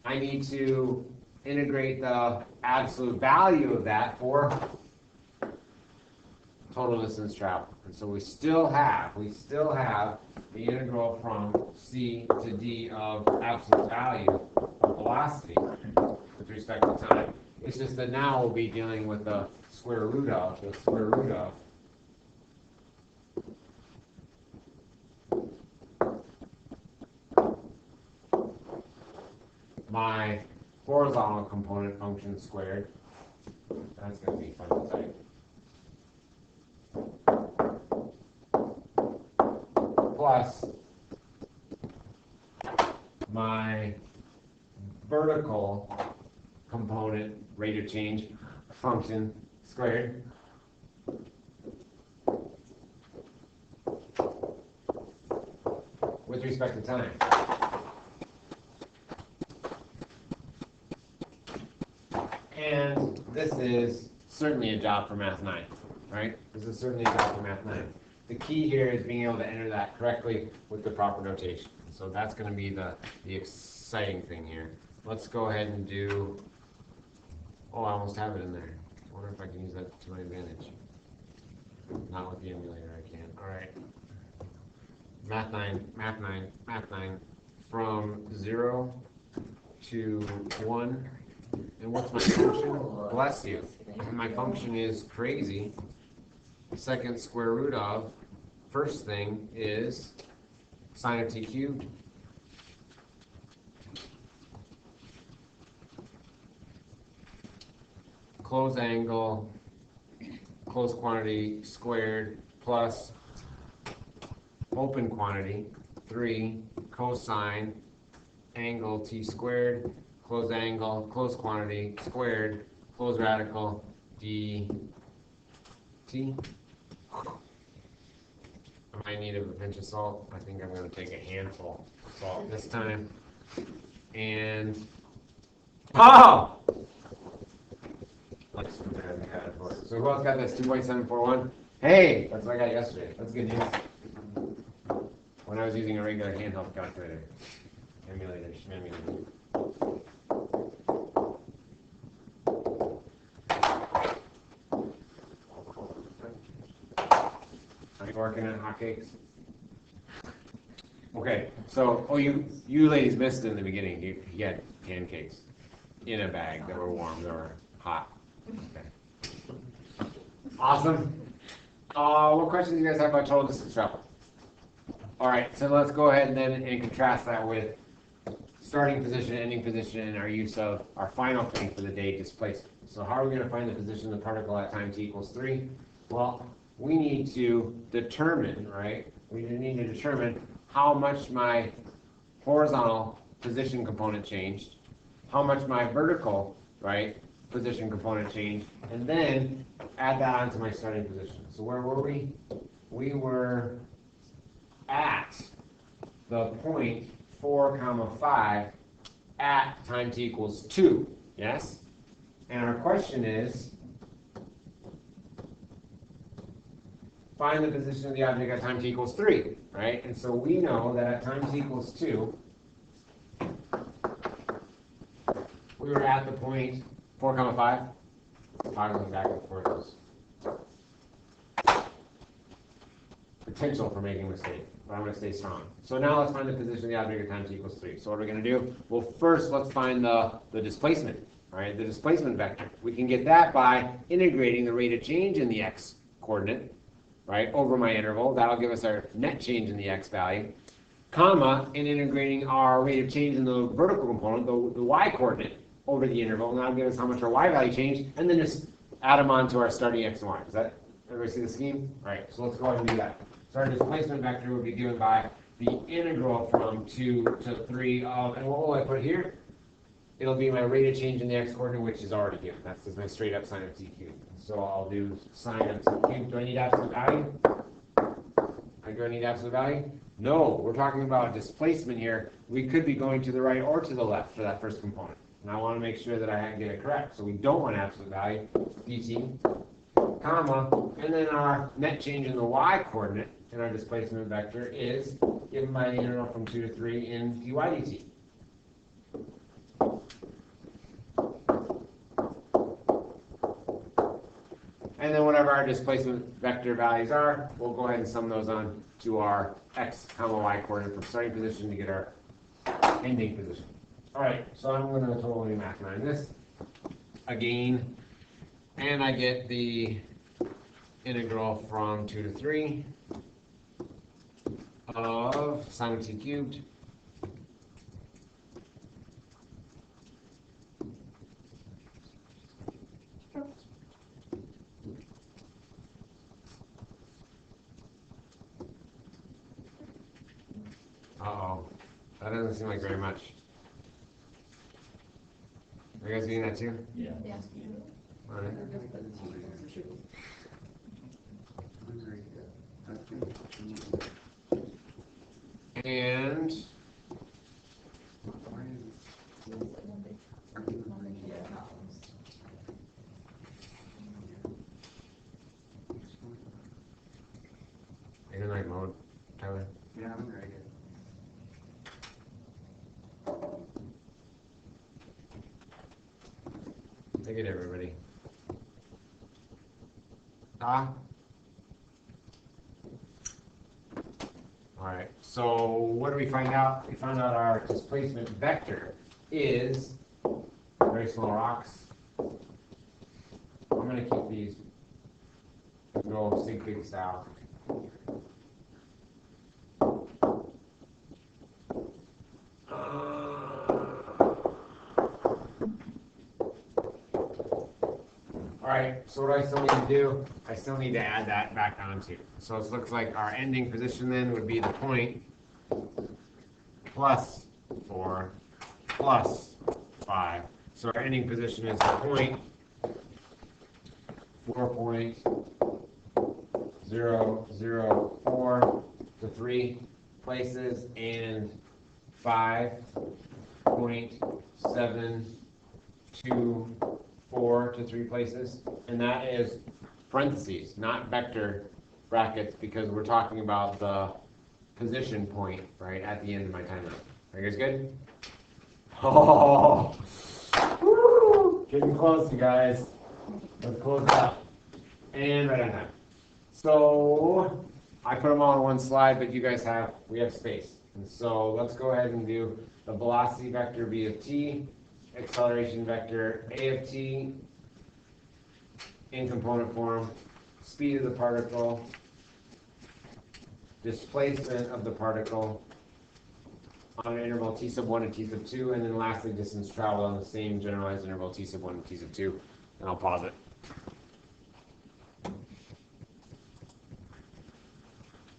I need to integrate the absolute value of that for total distance traveled. And so we still have the integral from c to d of absolute value of velocity with respect to time. It's just that now we'll be dealing with the square root of my horizontal component function squared. That's going to be fun to type. Plus my vertical component rate of change function squared. With respect to time. And this is certainly a job for Math 9, right? This is certainly a job for Math 9. The key here is being able to enter that correctly with the proper notation. So that's going to be the exciting thing here. Let's go ahead and do, oh, I almost have it in there. I wonder if I can use that to my advantage. Not with the emulator, I can't. All right. Math 9, from 0 to 1. And what's my function? Bless you. My function is crazy. Second square root of, first thing is sine of t cubed. Close angle, close quantity squared plus open quantity, 3 cosine angle t squared, close angle, close quantity squared, close radical dt. I might need a pinch of salt. I think I'm going to take a handful of salt this time. And oh! So who else got this? 2.741? Hey, that's what I got yesterday. That's good news. When I was using a regular handheld calculator. Emulator. Are you working on hotcakes? Okay, so you ladies missed it in the beginning. You had pancakes in a bag that were warm, they were hot. Okay. Awesome. What questions do you guys have about total distance travel? All right, so let's go ahead and then contrast that with starting position, ending position, and our use of our final thing for the day, displacement. So how are we going to find the position of the particle at time t equals 3? Well, we need to determine, right? We need to determine how much my horizontal position component changed, how much my vertical, right, position component changed, and then add that onto my starting position. So where were we? We were at the point 4, 5 at time t equals 2, yes? And our question is, find the position of the object at time t equals 3, right? And so we know that at time t equals 2, we were at the point 4, 5, toggling back and forth. potential for making a mistake, but I'm going to stay strong. So now let's find the position of the object at time t equals 3. So what are we going to do? Well, first let's find the displacement, all right, the displacement vector. We can get that by integrating the rate of change in the x coordinate, right, over my interval. That'll give us our net change in the x value, comma, and integrating our rate of change in the vertical component, the y coordinate, over the interval, and that'll give us how much our y value changed, and then just add them on to our starting x and y. Does that, everybody see the scheme? All right, so let's go ahead and do that. So our displacement vector would be given by the integral from 2 to 3 of, and what will I put here? It'll be my rate of change in the x coordinate, which is already given. That's just my straight up sine of t cubed. So I'll do sine of t cubed. Do I need absolute value? Do I need absolute value? No, we're talking about displacement here. We could be going to the right or to the left for that first component. And I want to make sure that I get it correct. So we don't want absolute value, dt, comma, and then our net change in the y coordinate in our displacement vector is given by the integral from 2 to 3 in dy dt. And then whatever our displacement vector values are, we'll go ahead and sum those on to our x, comma, y coordinate from starting position to get our ending position. All right, so I'm going to totally mathematize this again, and I get the integral from 2 to 3 of sine of t cubed Uh-oh, that doesn't seem like very much. Are you guys getting that too? Yeah. Yeah. All right. And are you in like mode, Tyler? Yeah, I'm very good. Take it, everybody. Ah. All right. So what do we find out? We found out our displacement vector is very small rocks. I'm going to keep these go sig fig style. All right, so what I still need to do, I still need to add that back onto. So it looks like our ending position then would be the point plus 4 plus 5. So our ending position is the point 4.004 to 3 places and 5.724 to 3 places, and that is parentheses, not vector brackets, because we're talking about the position point right at the end of my timeline. Are you guys good? Oh, woo, getting close, you guys. Let's close it up. And right on time. So I put them all on one slide, but you guys we have space. And so let's go ahead and do the velocity vector v of t, acceleration vector a of t in component form, speed of the particle, displacement of the particle on an interval t sub 1 and t sub 2, and then lastly distance traveled on the same generalized interval t sub 1 and t sub 2. And I'll pause it.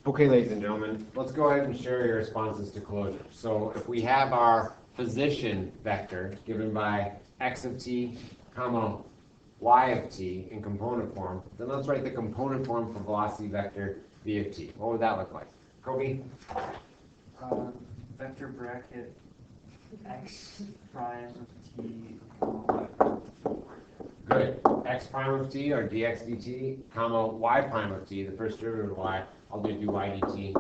Okay, ladies and gentlemen, let's go ahead and share your responses to closure. So if we have our position vector given by x of t, comma, y of t in component form, then let's write the component form for velocity vector v of t. What would that look like? Kobe? Vector bracket x prime of t, y prime. Good. X prime of t, or dx dt, comma, y prime of t, the first derivative of y, I'll do dy dt.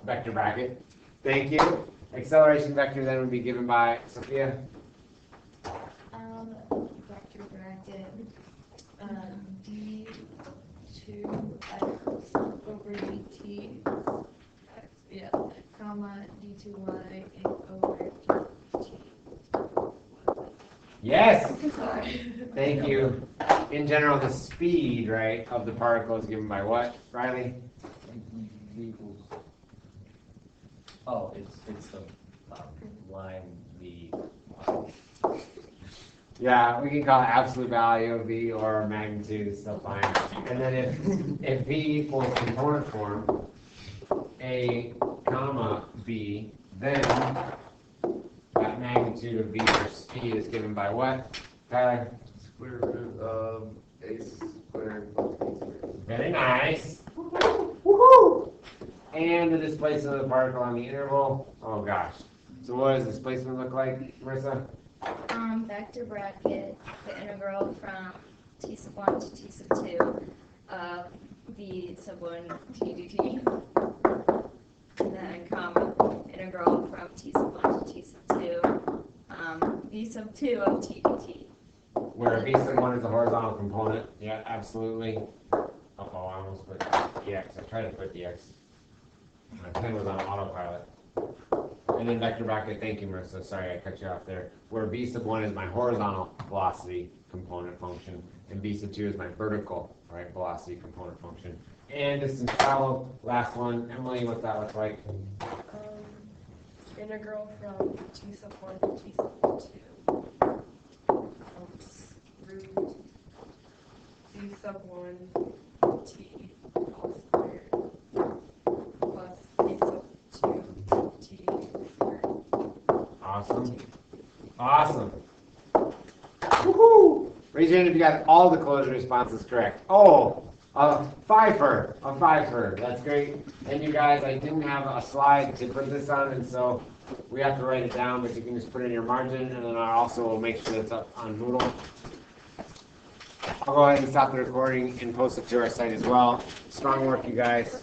Vector bracket. Thank you. Acceleration vector then would be given by Sophia. Vector bracket, d d2x over dt, x, yeah, comma, d2y over dt. Yes! Sorry. Thank you. In general, the speed, right, of the particle is given by what, Riley? V equals. Oh, it's the line V. Yeah, we can call it absolute value of V or magnitude, it's still fine. And then if V equals component form, A comma B, then that magnitude of V for speed is given by what, Tyler? Square root of a squared plus b squared. Very nice. Woohoo! And the displacement of the particle on the interval. Oh gosh. So what does displacement look like, Marissa? Vector bracket, the integral from t sub 1 to t sub 2 of v sub 1 t dt. And then comma, integral from t sub 1 to t sub 2 v sub 2 of t dt. Where V sub 1 is a horizontal component. Yeah, absolutely. Oh, I almost put dx. I tried to put dx. My pen was on autopilot. And then vector bracket, thank you, Marissa. Sorry, I cut you off there. Where V sub 1 is my horizontal velocity component function, and V sub 2 is my vertical, right, velocity component function. And distance traveled, last one. Emily, what's that look like? Integral from t sub 1 to t sub 2. Root t sub 1 t all squared plus t sub 2 t squared. Awesome. Awesome. Woohoo! Raise your hand if you got all the closure responses correct. Oh, a fiver. That's great. And you guys, I didn't have a slide to put this on, and so we have to write it down, but you can just put it in your margin, and then I also will make sure it's up on Moodle. I'll go ahead and stop the recording and post it to our site as well. Strong work, you guys.